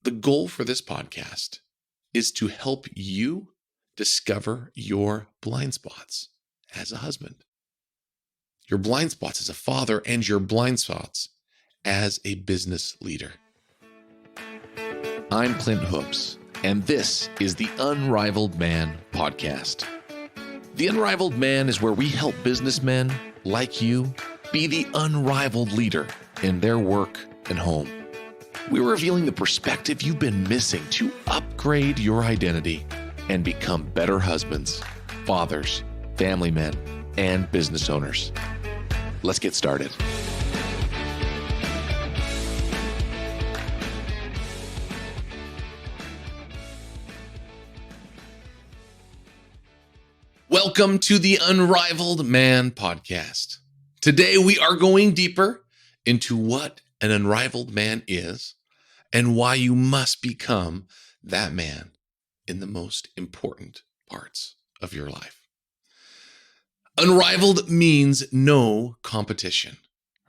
The goal for this podcast is to help you discover your blind spots as a husband, your blind spots as a father, and your blind spots as a business leader. I'm Clint Hoops, and this is the Unrivaled Man podcast. The Unrivaled Man is where we help businessmen like you be the unrivaled leader in their work and home. We're revealing the perspective you've been missing to upgrade your identity and become better husbands, fathers, family men, and business owners. Let's get started. Welcome to the Unrivaled Man podcast. Today we are going deeper into what an unrivaled man is and why you must become that man in the most important parts of your life. Unrivaled means no competition,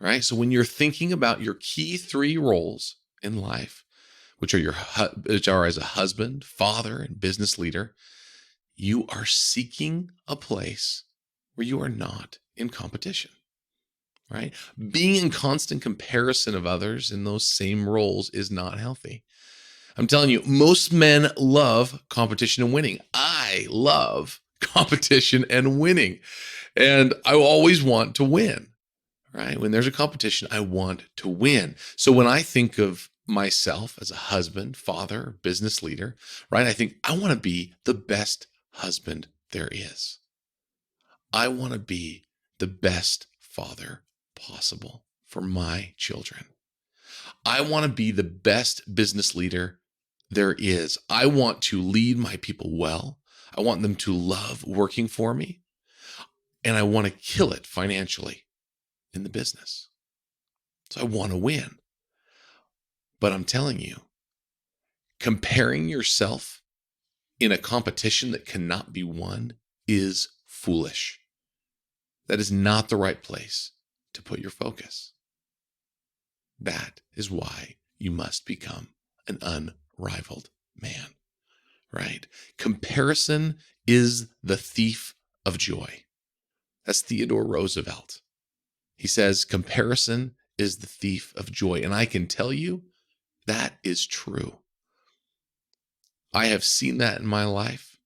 right? So when you're thinking about your key three roles in life, which are as a husband, father, and business leader, you are seeking a place where you are not in competition, right? Being in constant comparison of others in those same roles is not healthy. I'm telling you, most men love competition and winning. I love competition and winning. And I always want to win, right? When there's a competition, I want to win. So when I think of myself as a husband, father, business leader, right? I think I want to be the best husband there is. I want to be the best father possible for my children. I want to be the best business leader there is. I want to lead my people well. I want them to love working for me. And I want to kill it financially in the business. So I want to win. But I'm telling you, comparing yourself in a competition that cannot be won is foolish. That is not the right place to put your focus. That is why you must become an unrivaled man, right? Comparison is the thief of joy. That's Theodore Roosevelt. He says, comparison is the thief of joy. And I can tell you that is true. I have seen that in my life,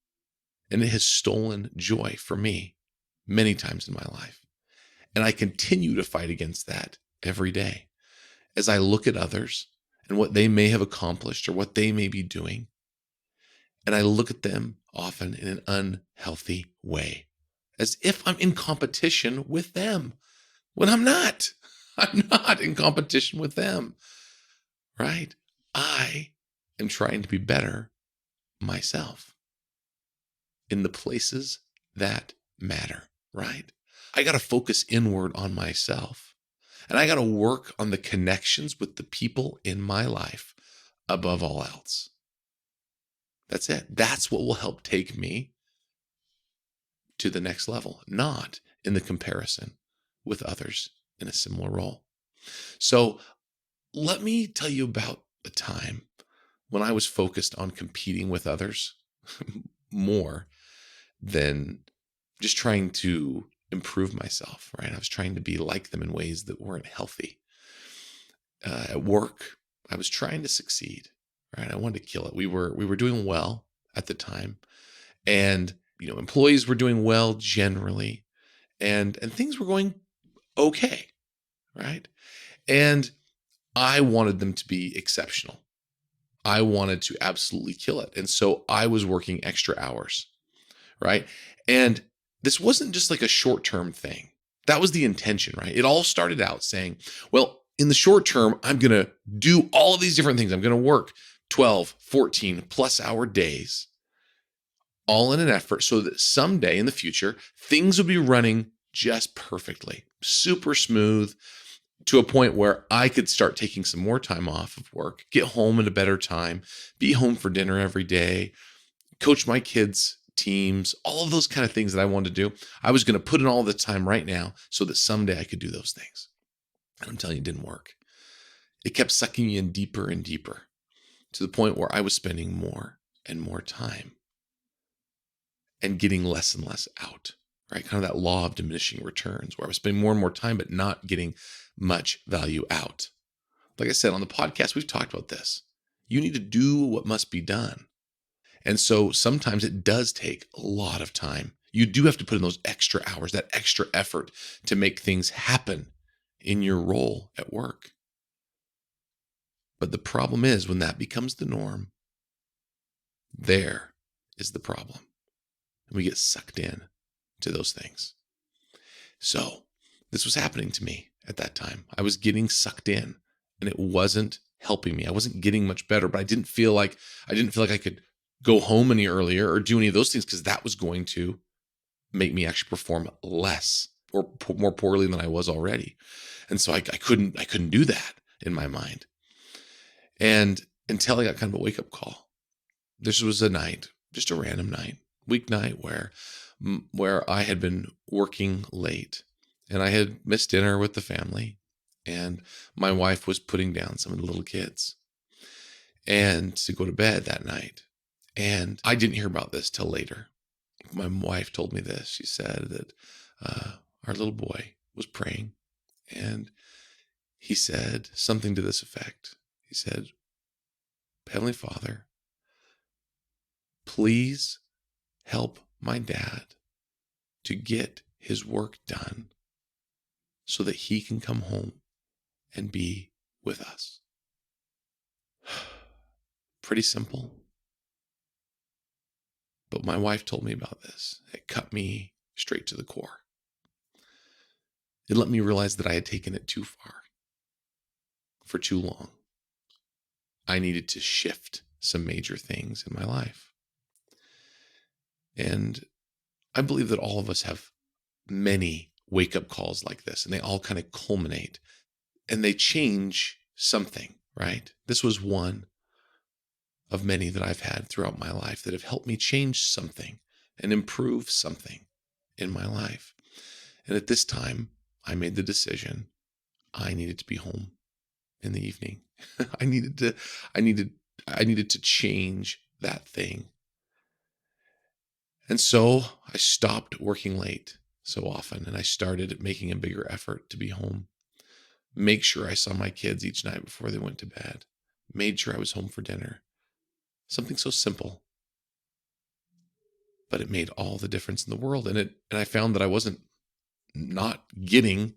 and it has stolen joy from me many times in my life. And I continue to fight against that every day as I look at others and what they may have accomplished or what they may be doing. And I look at them often in an unhealthy way, as if I'm in competition with them, when I'm not. I'm not in competition with them, right? I am trying to be better myself in the places that matter, right? I got to focus inward on myself, and I got to work on the connections with the people in my life above all else. That's it. That's what will help take me to the next level, not in the comparison with others in a similar role. So let me tell you about a time when I was focused on competing with others more than just trying to improve myself, right? I was trying to be like them in ways that weren't healthy. At work, I was trying to succeed, right? I wanted to kill it. We were doing well at the time, and employees were doing well generally, and things were going okay, right? And I wanted them to be exceptional. I wanted to absolutely kill it. And so I was working extra hours, right? And this wasn't just like a short-term thing. That was the intention, right? It all started out saying, well, in the short term, I'm going to do all of these different things. I'm going to work 12, 14 plus hour days, all in an effort so that someday in the future, things will be running just perfectly, super smooth, to a point where I could start taking some more time off of work, get home at a better time, be home for dinner every day, coach my kids' teams, all of those kind of things that I wanted to do. I was going to put in all the time right now so that someday I could do those things. And I'm telling you, it didn't work. It kept sucking you in deeper and deeper. to the point where I was spending more and more time and getting less and less out, right? Kind of that law of diminishing returns where I was spending more and more time, but not getting much value out. Like I said on the podcast, we've talked about this. You need to do what must be done. And so sometimes it does take a lot of time. You do have to put in those extra hours, that extra effort to make things happen in your role at work. But the problem is when that becomes the norm, there is the problem. And we get sucked in to those things. So this was happening to me at that time. I was getting sucked in and it wasn't helping me. I wasn't getting much better, but I didn't feel like I could go home any earlier or do any of those things because that was going to make me actually perform less or more poorly than I was already. And so I couldn't do that in my mind. And until I got kind of a wake-up call. This was a night, just a random night, weeknight where I had been working late and I had missed dinner with the family and my wife was putting down some of the little kids and to go to bed that night. And I didn't hear about this till later. My wife told me this. She said that our little boy was praying and he said something to this effect. He said, Heavenly Father, please help my dad to get his work done so that he can come home and be with us. Pretty simple. But my wife told me about this. It cut me straight to the core. It let me realize that I had taken it too far for too long. I needed to shift some major things in my life. And I believe that all of us have many wake-up calls like this, and they all kind of culminate, and they change something, right? This was one of many that I've had throughout my life that have helped me change something and improve something in my life. And at this time, I made the decision I needed to be home in the evening. I needed to change that thing. And so I stopped working late so often and I started making a bigger effort to be home. Make sure I saw my kids each night before they went to bed. Made sure I was home for dinner. Something so simple, but it made all the difference in the world. And I found that I wasn't not getting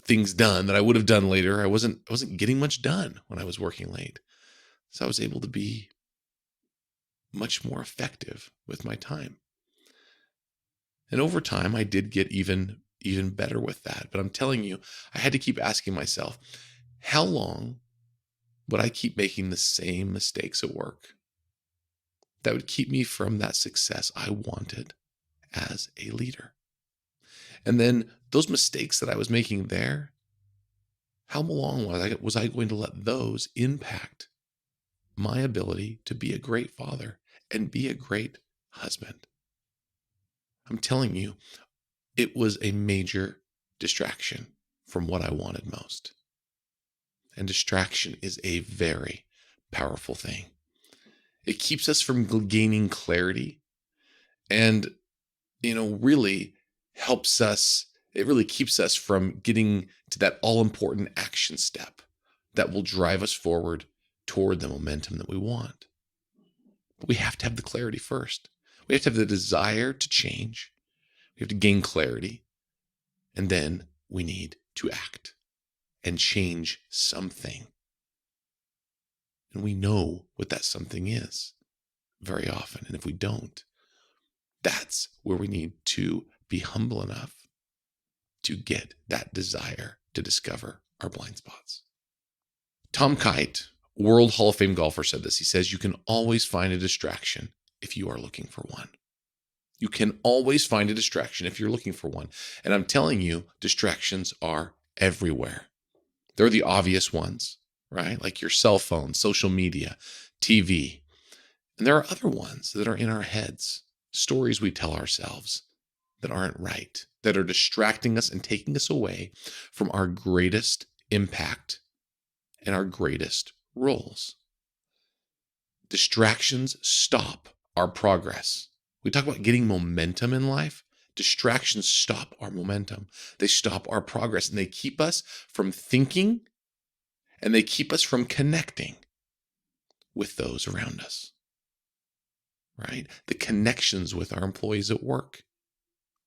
things done that I would have done later. I wasn't getting much done when I was working late. So I was able to be much more effective with my time. And over time, I did get even better with that. But I'm telling you, I had to keep asking myself, how long would I keep making the same mistakes at work that would keep me from that success I wanted as a leader? And then those mistakes that I was making there, how long was I going to let those impact my ability to be a great father and be a great husband? I'm telling you, it was a major distraction from what I wanted most. And distraction is a very powerful thing. It keeps us from gaining clarity and, really helps us. It really keeps us from getting to that all-important action step that will drive us forward toward the momentum that we want. But we have to have the clarity first. We have to have the desire to change. We have to gain clarity. And then we need to act and change something. And we know what that something is very often. And if we don't, that's where we need to be humble enough to get that desire to discover our blind spots. Tom Kite, World Hall of Fame golfer, said this. He says, you can always find a distraction if you are looking for one. You can always find a distraction if you're looking for one. And I'm telling you, distractions are everywhere. They're the obvious ones, right? Like your cell phone, social media, TV. And there are other ones that are in our heads, stories we tell ourselves that aren't right, that are distracting us and taking us away from our greatest impact and our greatest roles. Distractions stop our progress. We talk about getting momentum in life. Distractions stop our momentum. They stop our progress, and they keep us from thinking, and they keep us from connecting with those around us, right? The connections with our employees at work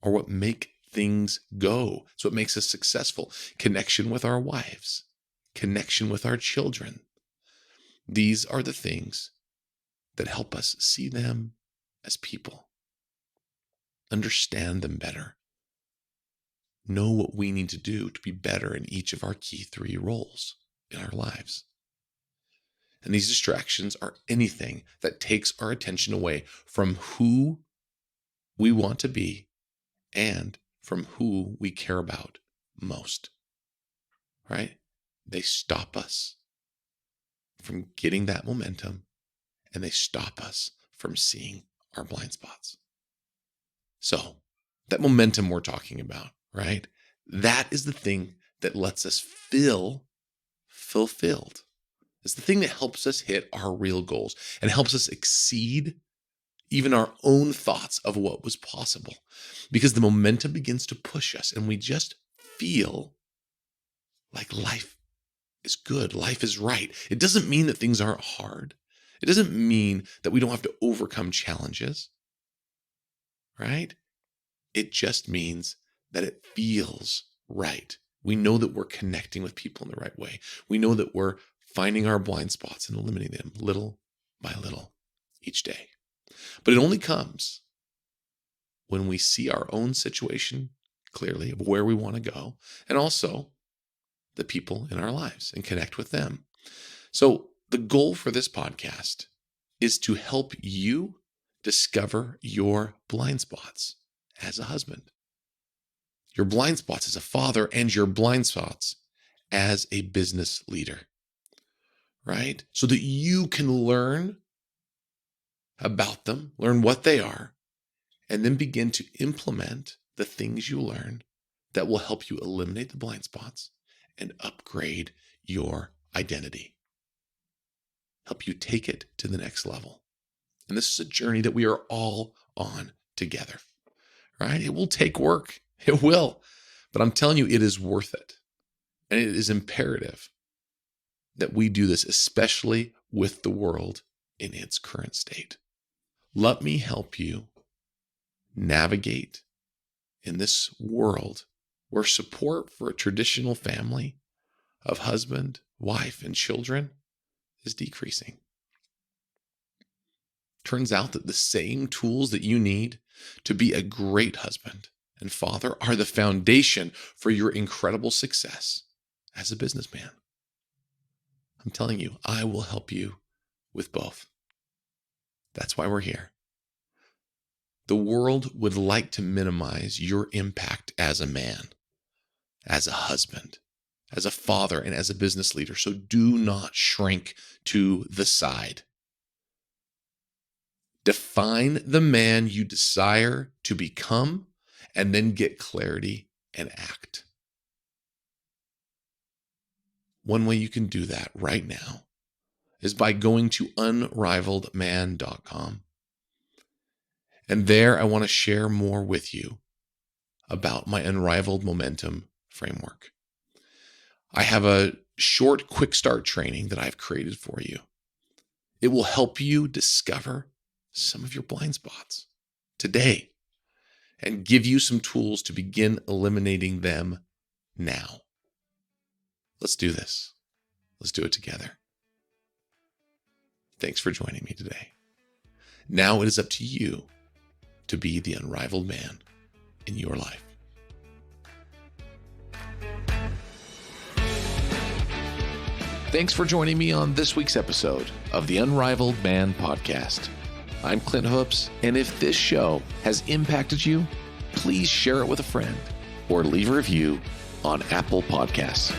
are what make things go. It's what makes us successful. Connection with our wives, connection with our children. These are the things that help us see them as people, understand them better, know what we need to do to be better in each of our key 3 roles in our lives. And these distractions are anything that takes our attention away from who we want to be and from who we care about most, right? They stop us from getting that momentum, and they stop us from seeing our blind spots. So that momentum we're talking about, right? That is the thing that lets us feel fulfilled. It's the thing that helps us hit our real goals and helps us exceed even our own thoughts of what was possible, because the momentum begins to push us and we just feel like life is good. Life is right. It doesn't mean that things aren't hard. It doesn't mean that we don't have to overcome challenges, right? It just means that it feels right. We know that we're connecting with people in the right way. We know that we're finding our blind spots and eliminating them little by little each day. But it only comes when we see our own situation clearly of where we want to go, and also the people in our lives, and connect with them. So the goal for this podcast is to help you discover your blind spots as a husband, your blind spots as a father, and your blind spots as a business leader, right? So that you can learn about them, learn what they are, and then begin to implement the things you learn that will help you eliminate the blind spots and upgrade your identity, help you take it to the next level. And this is a journey that we are all on together, right? It will take work. It will. But I'm telling you, it is worth it. And it is imperative that we do this, especially with the world in its current state. Let me help you navigate in this world where support for a traditional family of husband, wife, and children is decreasing. Turns out that the same tools that you need to be a great husband and father are the foundation for your incredible success as a businessman. I'm telling you, I will help you with both. That's why we're here. The world would like to minimize your impact as a man, as a husband, as a father, and as a business leader. So do not shrink to the side. Define the man you desire to become, and then get clarity and act. One way you can do that right now is by going to unrivaledman.com. And there I want to share more with you about my Unrivaled Momentum framework. I have a short quick start training that I've created for you. It will help you discover some of your blind spots today and give you some tools to begin eliminating them now. Let's do this. Let's do it together. Thanks for joining me today. Now it is up to you to be the unrivaled man in your life. Thanks for joining me on this week's episode of the Unrivaled Man podcast. I'm Clint Hoops, and if this show has impacted you, please share it with a friend or leave a review on Apple Podcasts.